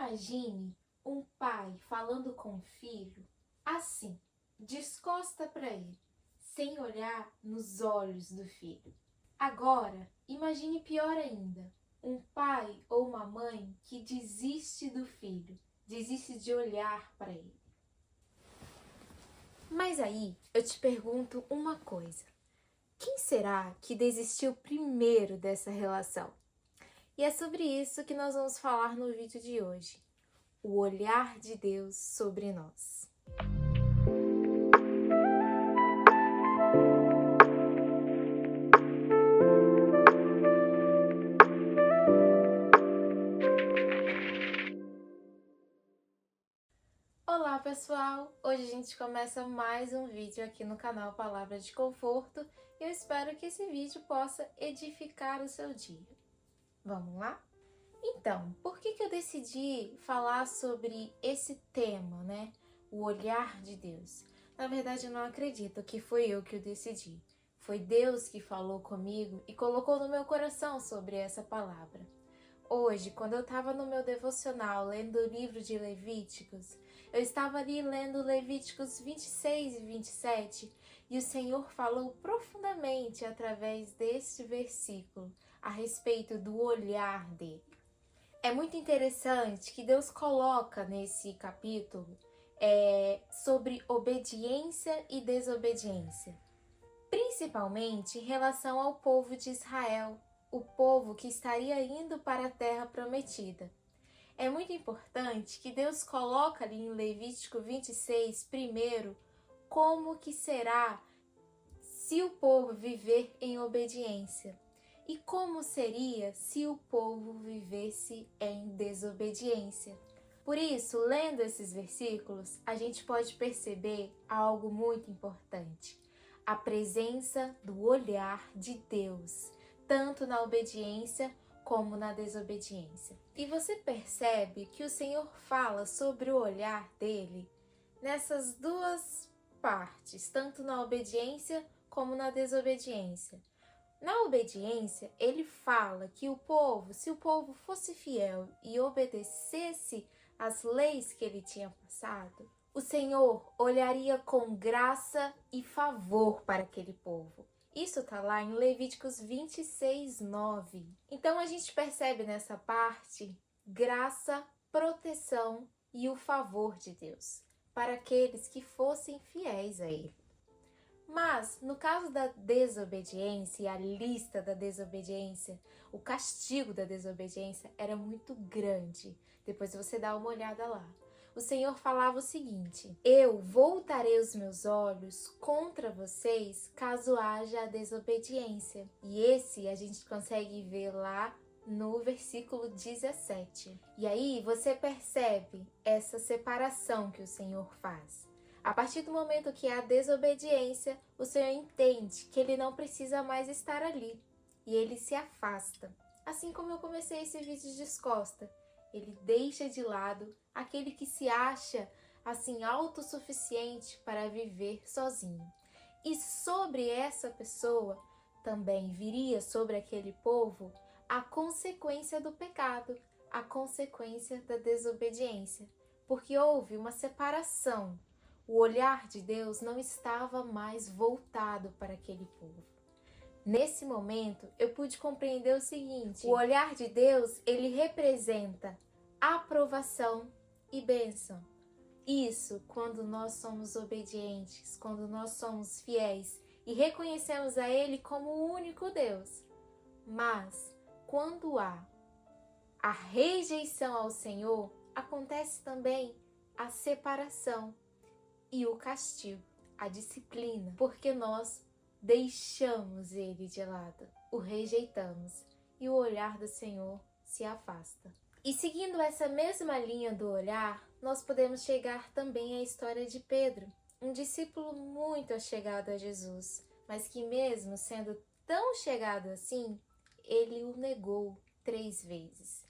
Imagine um pai falando com o filho assim, descosta para ele, sem olhar nos olhos do filho. Agora, imagine pior ainda, um pai ou uma mãe que desiste do filho, desiste de olhar para ele. Mas aí eu te pergunto uma coisa: quem será que desistiu primeiro dessa relação? E é sobre isso que nós vamos falar no vídeo de hoje. O olhar de Deus sobre nós. Olá pessoal! Hoje a gente começa mais um vídeo aqui no canal Palavra de Conforto e eu espero que esse vídeo possa edificar o seu dia. Vamos lá? Então, por que eu decidi falar sobre esse tema, né? O olhar de Deus. Na verdade, eu não acredito que foi eu que o decidi. Foi Deus que falou comigo e colocou no meu coração sobre essa palavra. Hoje, quando eu estava no meu devocional lendo o livro de Levíticos, eu estava ali lendo Levíticos 26 e 27 e o Senhor falou profundamente através deste versículo a respeito do olhar dele. É muito interessante que Deus coloca nesse capítulo sobre obediência e desobediência, principalmente em relação ao povo de Israel, o povo que estaria indo para a terra prometida. É muito importante que Deus coloca ali em Levítico 26, primeiro, como que será se o povo viver em obediência. E como seria se o povo vivesse em desobediência? Por isso, lendo esses versículos, a gente pode perceber algo muito importante: a presença do olhar de Deus, tanto na obediência como na desobediência. E você percebe que o Senhor fala sobre o olhar dele nessas duas partes, tanto na obediência como na desobediência. Na obediência, ele fala que se o povo fosse fiel e obedecesse às leis que ele tinha passado, o Senhor olharia com graça e favor para aquele povo. Isso está lá em Levíticos 26, 9. Então a gente percebe nessa parte graça, proteção e o favor de Deus para aqueles que fossem fiéis a Ele. Mas, no caso da desobediência e a lista da desobediência, o castigo da desobediência era muito grande. Depois você dá uma olhada lá. O Senhor falava o seguinte: eu voltarei os meus olhos contra vocês caso haja a desobediência. E esse a gente consegue ver lá no versículo 17. E aí você percebe essa separação que o Senhor faz. A partir do momento que há desobediência, o Senhor entende que ele não precisa mais estar ali e ele se afasta. Assim como eu comecei esse vídeo de descosta, ele deixa de lado aquele que se acha assim autossuficiente para viver sozinho. E sobre essa pessoa também viria sobre aquele povo a consequência do pecado, a consequência da desobediência, porque houve uma separação. O olhar de Deus não estava mais voltado para aquele povo. Nesse momento, eu pude compreender o seguinte: o olhar de Deus, ele representa aprovação e bênção. Isso quando nós somos obedientes, quando nós somos fiéis e reconhecemos a Ele como o único Deus. Mas, quando há a rejeição ao Senhor, acontece também a separação e o castigo, a disciplina, porque nós deixamos ele de lado, o rejeitamos e o olhar do Senhor se afasta. E seguindo essa mesma linha do olhar, nós podemos chegar também à história de Pedro, um discípulo muito achegado a Jesus, mas que mesmo sendo tão chegado assim, ele o negou 3 vezes.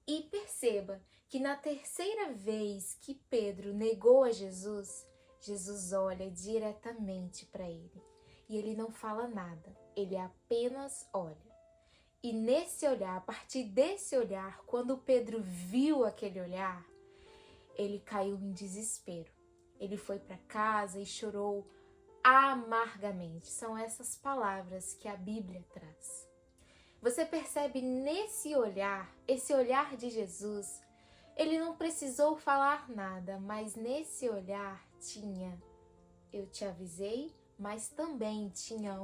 E perceba que na terceira vez que Pedro negou a Jesus, Jesus olha diretamente para ele. E ele não fala nada, ele apenas olha. E nesse olhar, a partir desse olhar, quando Pedro viu aquele olhar, ele caiu em desespero. Ele foi para casa e chorou amargamente. São essas palavras que a Bíblia traz. Você percebe nesse olhar, esse olhar de Jesus, ele não precisou falar nada, mas nesse olhar tinha: eu te avisei, mas também tinha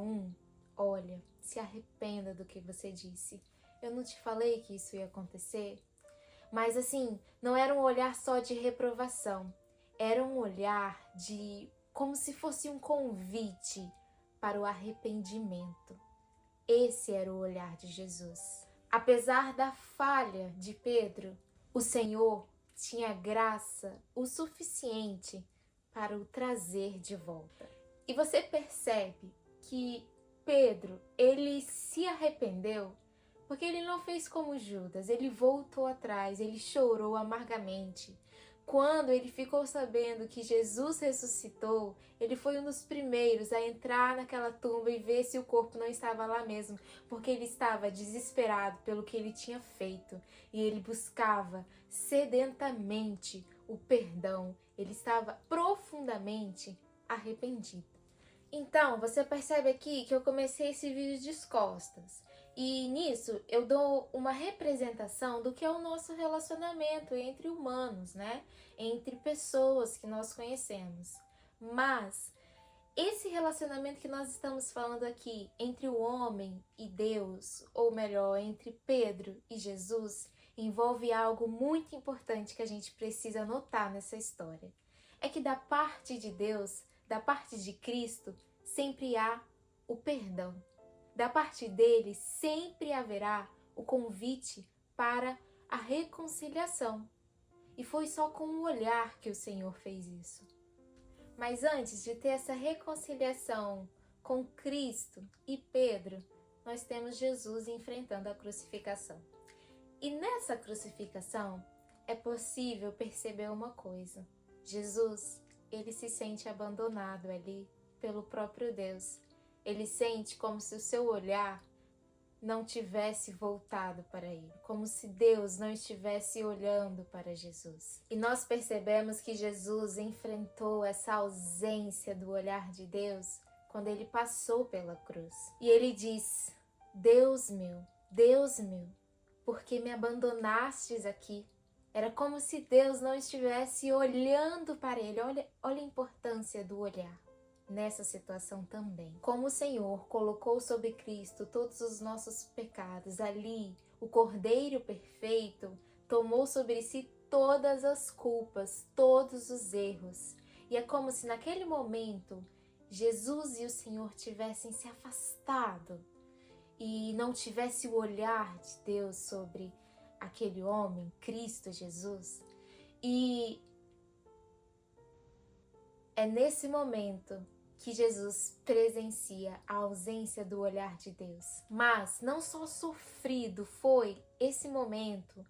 olha, se arrependa do que você disse. Eu não te falei que isso ia acontecer? Mas assim, não era um olhar só de reprovação, era um olhar de como se fosse um convite para o arrependimento. Esse era o olhar de Jesus. Apesar da falha de Pedro, o Senhor tinha graça o suficiente para o trazer de volta. E você percebe que Pedro, ele se arrependeu porque ele não fez como Judas, ele voltou atrás, ele chorou amargamente. Quando ele ficou sabendo que Jesus ressuscitou, ele foi um dos primeiros a entrar naquela tumba e ver se o corpo não estava lá mesmo, porque ele estava desesperado pelo que ele tinha feito e ele buscava sedentamente o perdão, ele estava profundamente arrependido. Então, você percebe aqui que eu comecei esse vídeo de costas. E nisso eu dou uma representação do que é o nosso relacionamento entre humanos, né? Entre pessoas que nós conhecemos. Mas esse relacionamento que nós estamos falando aqui entre o homem e Deus, ou melhor, entre Pedro e Jesus, envolve algo muito importante que a gente precisa notar nessa história. É que da parte de Deus, da parte de Cristo, sempre há o perdão. Da parte dele, sempre haverá o convite para a reconciliação. E foi só com um olhar que o Senhor fez isso. Mas antes de ter essa reconciliação com Cristo e Pedro, nós temos Jesus enfrentando a crucificação. E nessa crucificação é possível perceber uma coisa. Jesus, ele se sente abandonado ali pelo próprio Deus. Ele sente como se o seu olhar não tivesse voltado para ele, como se Deus não estivesse olhando para Jesus. E nós percebemos que Jesus enfrentou essa ausência do olhar de Deus quando ele passou pela cruz. E ele diz: Deus meu, por que me abandonastes aqui? Era como se Deus não estivesse olhando para ele. Olha a importância do olhar nessa situação também. Como o Senhor colocou sobre Cristo todos os nossos pecados, ali o Cordeiro perfeito tomou sobre si todas as culpas, todos os erros. E é como se naquele momento Jesus e o Senhor tivessem se afastado e não tivesse o olhar de Deus sobre aquele homem, Cristo Jesus. E é nesse momento que Jesus presencia a ausência do olhar de Deus. Mas não só sofrido foi esse momento,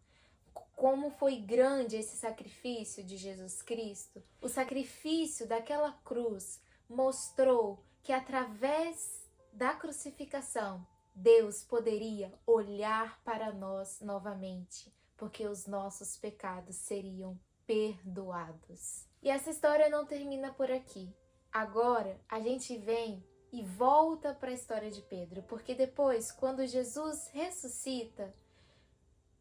como foi grande esse sacrifício de Jesus Cristo. O sacrifício daquela cruz mostrou que através da crucificação, Deus poderia olhar para nós novamente, porque os nossos pecados seriam perdoados. E essa história não termina por aqui. Agora a gente vem e volta para a história de Pedro, porque depois, quando Jesus ressuscita,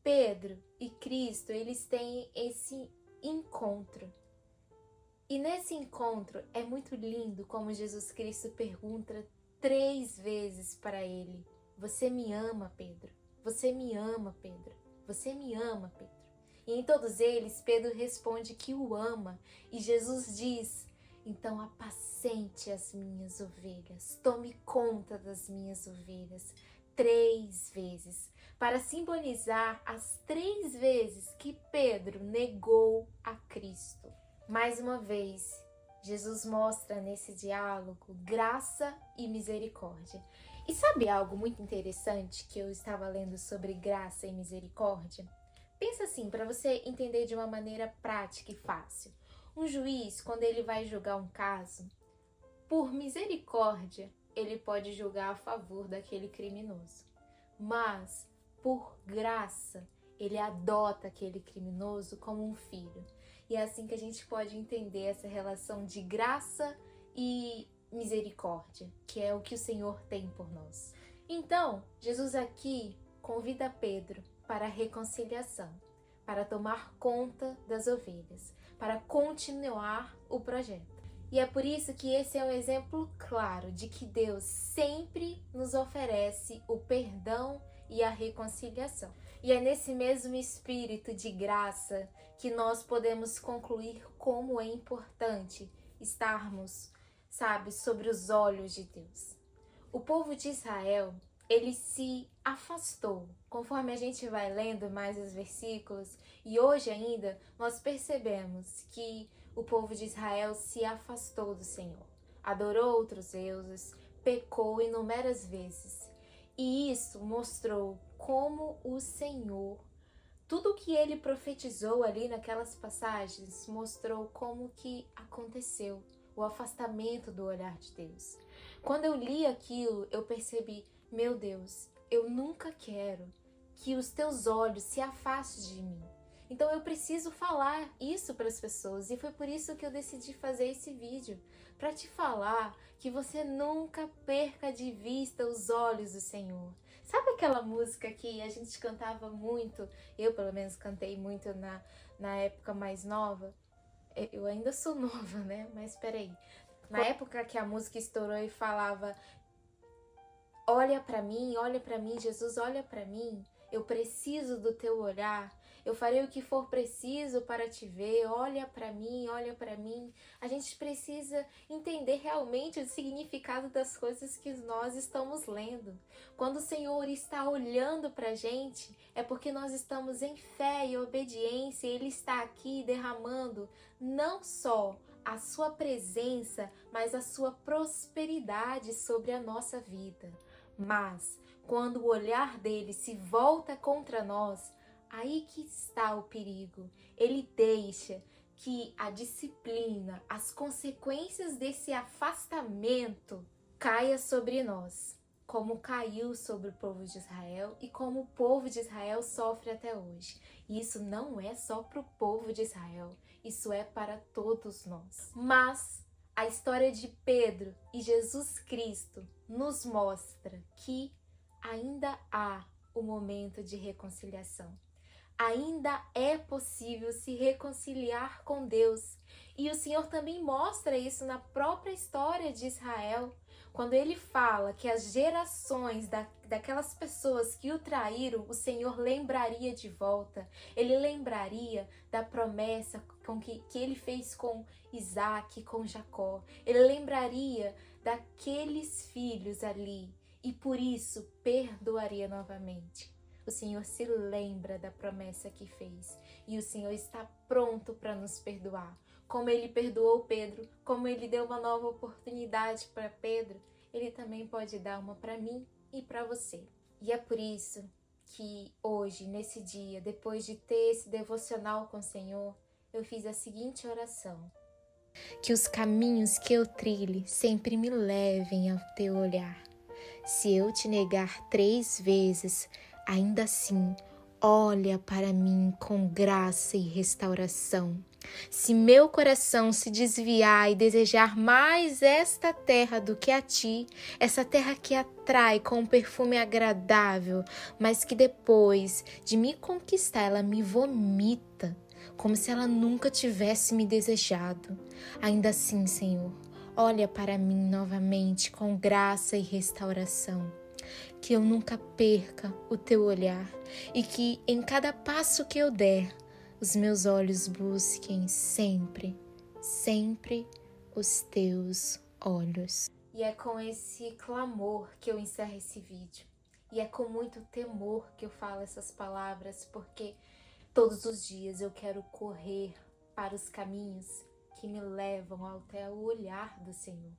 Pedro e Cristo, eles têm esse encontro. E nesse encontro é muito lindo como Jesus Cristo pergunta 3 vezes para ele: você me ama, Pedro? Você me ama, Pedro? Você me ama, Pedro? E em todos eles, Pedro responde que o ama. E Jesus diz: então apacente as minhas ovelhas, tome conta das minhas ovelhas. 3 vezes, para simbolizar as 3 vezes que Pedro negou a Cristo. Mais uma vez, Jesus mostra nesse diálogo graça e misericórdia. E sabe algo muito interessante que eu estava lendo sobre graça e misericórdia? Pensa assim, para você entender de uma maneira prática e fácil. Um juiz, quando ele vai julgar um caso, por misericórdia, ele pode julgar a favor daquele criminoso. mas por graça ele adota aquele criminoso como um filho. E é assim que a gente pode entender essa relação de graça e misericórdia, que é o que o Senhor tem por nós. Então, Jesus aqui convida Pedro para a reconciliação, para tomar conta das ovelhas, para continuar o projeto. E é por isso que esse é um exemplo claro de que Deus sempre nos oferece o perdão e a reconciliação. E é nesse mesmo espírito de graça que nós podemos concluir como é importante estarmos, sobre os olhos de Deus. O povo de Israel, ele se afastou, conforme a gente vai lendo mais os versículos, e hoje ainda nós percebemos que o povo de Israel se afastou do Senhor, adorou outros deuses, pecou inúmeras vezes. E isso mostrou como o Senhor, tudo o que ele profetizou ali naquelas passagens, mostrou como que aconteceu o afastamento do olhar de Deus. Quando eu li aquilo, eu percebi, meu Deus, eu nunca quero que os teus olhos se afastem de mim. Então eu preciso falar isso para as pessoas, e foi por isso que eu decidi fazer esse vídeo, para te falar que você nunca perca de vista os olhos do Senhor. Sabe aquela música que a gente cantava muito, eu pelo menos cantei muito na época mais nova? Eu ainda sou nova, né? Mas peraí. Na época que a música estourou e falava: olha pra mim, Jesus, olha pra mim. Eu preciso do teu olhar. Eu farei o que for preciso para te ver. Olha pra mim, olha pra mim. A gente precisa entender realmente o significado das coisas que nós estamos lendo. Quando o Senhor está olhando pra gente, é porque nós estamos em fé e obediência. Ele está aqui derramando não só a sua presença, mas a sua prosperidade sobre a nossa vida. Mas, quando o olhar dele se volta contra nós, aí que está o perigo. Ele deixa que a disciplina, as consequências desse afastamento caia sobre nós, como caiu sobre o povo de Israel e como o povo de Israel sofre até hoje. E isso não é só para o povo de Israel, isso é para todos nós. Mas a história de Pedro e Jesus Cristo nos mostra que ainda há o momento de reconciliação. Ainda é possível se reconciliar com Deus. E o Senhor também mostra isso na própria história de Israel, quando ele fala que as gerações daquelas pessoas que o traíram, o Senhor lembraria de volta. Ele lembraria da promessa que ele fez com Isaac, com Jacó. Ele lembraria daqueles filhos ali e por isso perdoaria novamente. O Senhor se lembra da promessa que fez e o Senhor está pronto para nos perdoar. Como ele perdoou Pedro, como ele deu uma nova oportunidade para Pedro, ele também pode dar uma para mim e para você. E é por isso que hoje, nesse dia, depois de ter esse devocional com o Senhor, eu fiz a seguinte oração: que os caminhos que eu trilhe sempre me levem ao teu olhar. Se eu te negar 3 vezes, ainda assim, olha para mim com graça e restauração. Se meu coração se desviar e desejar mais esta terra do que a ti, essa terra que atrai com um perfume agradável, mas que depois de me conquistar ela me vomita, como se ela nunca tivesse me desejado. Ainda assim, Senhor, olha para mim novamente com graça e restauração. Que eu nunca perca o teu olhar e que em cada passo que eu der, os meus olhos busquem sempre, sempre os teus olhos. E é com esse clamor que eu encerro esse vídeo. E é com muito temor que eu falo essas palavras, porque todos os dias eu quero correr para os caminhos que me levam até o olhar do Senhor.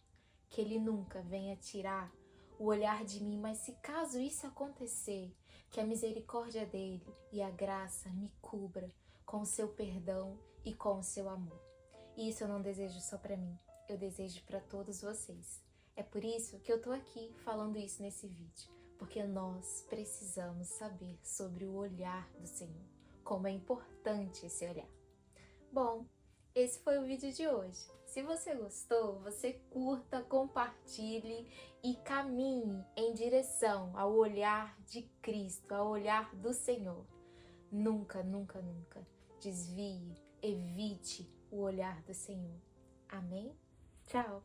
Que Ele nunca venha tirar o olhar de mim, mas se caso isso acontecer, que a misericórdia dele e a graça me cubra com o seu perdão e com o seu amor. E isso eu não desejo só para mim, eu desejo para todos vocês. É por isso que eu tô aqui falando isso nesse vídeo, porque nós precisamos saber sobre o olhar do Senhor, como é importante esse olhar. Bom, esse foi o vídeo de hoje. Se você gostou, você curta, compartilhe e caminhe em direção ao olhar de Cristo, ao olhar do Senhor. Nunca, nunca, nunca desvie, evite o olhar do Senhor. Amém? Tchau!